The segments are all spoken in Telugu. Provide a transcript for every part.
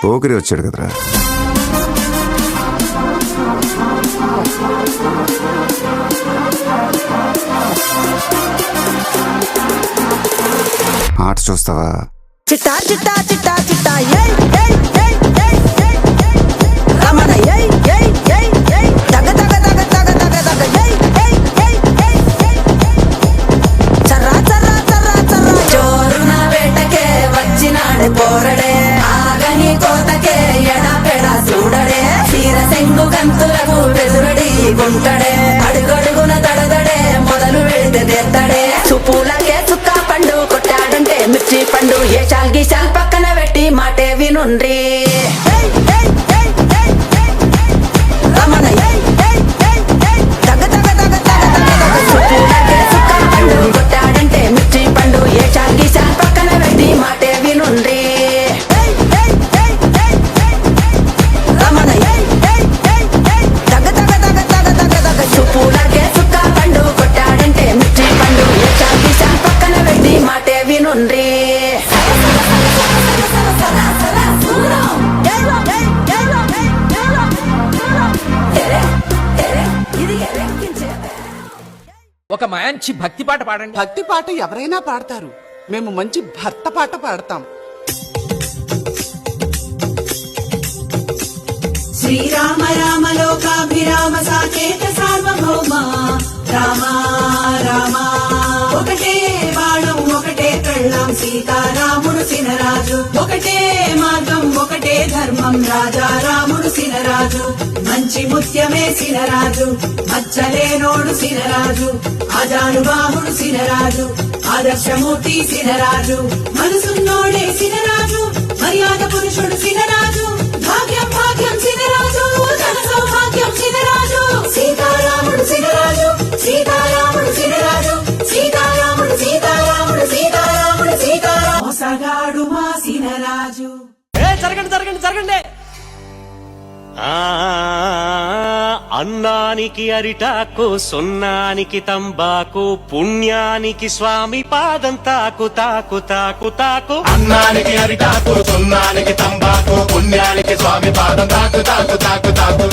పోకిరి వచ్చాడు కదరా. ఆట చూస్తావా? చిట్టా చిట్టా చిట్టా చిట్టా ఏయ్ ఏయ్ ఏయ్ ఏయ్ ఏయ్ రమణ ఏయ్ ఏయ్ ఏయ్ ఏయ్ దగ దగ దగ దగ దగ దగ ఏయ్ ఏయ్ ఏయ్ ఏయ్ ఏయ్ చర్రా చర్రా చర్రా చర్రా చోరున వేటకే వచ్చినాడే పోరడే ఆగని కోతకే ఎడపెడ చూడడే తీర సెంగు గంతులకు బెదురడి గుంటడే అడుగడుగున దడదడే మొదలు వెళితే తెత్తడే చుప్పులకే చుక్క పండు కొట్టాడంటే మిర్చి పండు ఏ చాల్ గీసాల్ పక్కన పెట్టి మాటే వినుండ్రి రమణ దగ దగ దగ దగ దగ దగ చుప్పులకే చుక్క పండు కొట్టాడంటే మిర్చి పండు ఏ చాల్ గీసాల్ పక్కన పెట్టి మాటే వినుండ్రి రమణ దగ దగ దగ దగ దగ దగ చుప్పులకే చుక్క పండు కొట్టాడంటే మిర్చి పండు ఏ చాల్ గీసాల్ పక్కన పెట్టి మాటే వినుండ్రి. ఒక మంచి భక్తి పాట పాడండి. భక్తి పాట ఎవరైనా పాడతారు, మేము మంచి భర్త పాట పాడతాం. శ్రీరామ రామ లోకాభిరామ సాకేత సార్వభౌమ రామ రామ ఒకటే బాణం ఒకటే కళ్ళం సీతారాముడు సినరాజు ఒకటే మార్గం ఒకటే ధర్మం రాజా రాముడు సినరాజు మంచి ముత్యమే సినరాజు మచ్చలేనోడు సినరాజు అజానుబాహుడు సినరాజు ఆదర్శమూర్తి సినరాజు మనసున్నోడే సినరాజు మర్యాద పురుషుడు సినరాజు భాగ్యం భాగ్యం సినరాజు ధన సౌభాగ్యం సినరాజు సీతారాముడు సినరాజు సీతారాముడు సినరాజు సీతారాముడు సీతారాముడు సీతారాముడు సీతారాము మోసగాడు మా సినరాజు. జరగండి జరగండి జరగండి. అన్నానికి అరిటాకు సున్నానికి తంబాకు పుణ్యానికి స్వామి పాదం తాకు తాకు తాకు తాకు. అన్నానికి అరిటాకు సున్నానికి తంబాకు పుణ్యానికి స్వామి పాదం తాకు తాకు తాకు తాకు.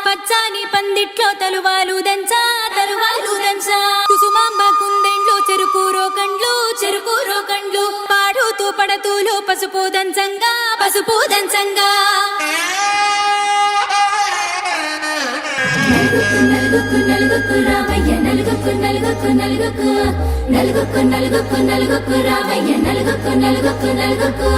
పచ్చాని పందిట్లో తలువాలు దంచా తలువాలు దంచా కుసుమాంబ కుందెండ్లు చెరుకు రోకండ్లు పాడుతూ పడతూలు పసుపు దంచంగా నలుగుకు నలుగుకు రావయ్య నలుగుకు నలుగుకు నలుగుకు నలుగుకు నలుగుకు నలుగుకు రావయ్య నలుగుకు నలుగుకు నలుగుకు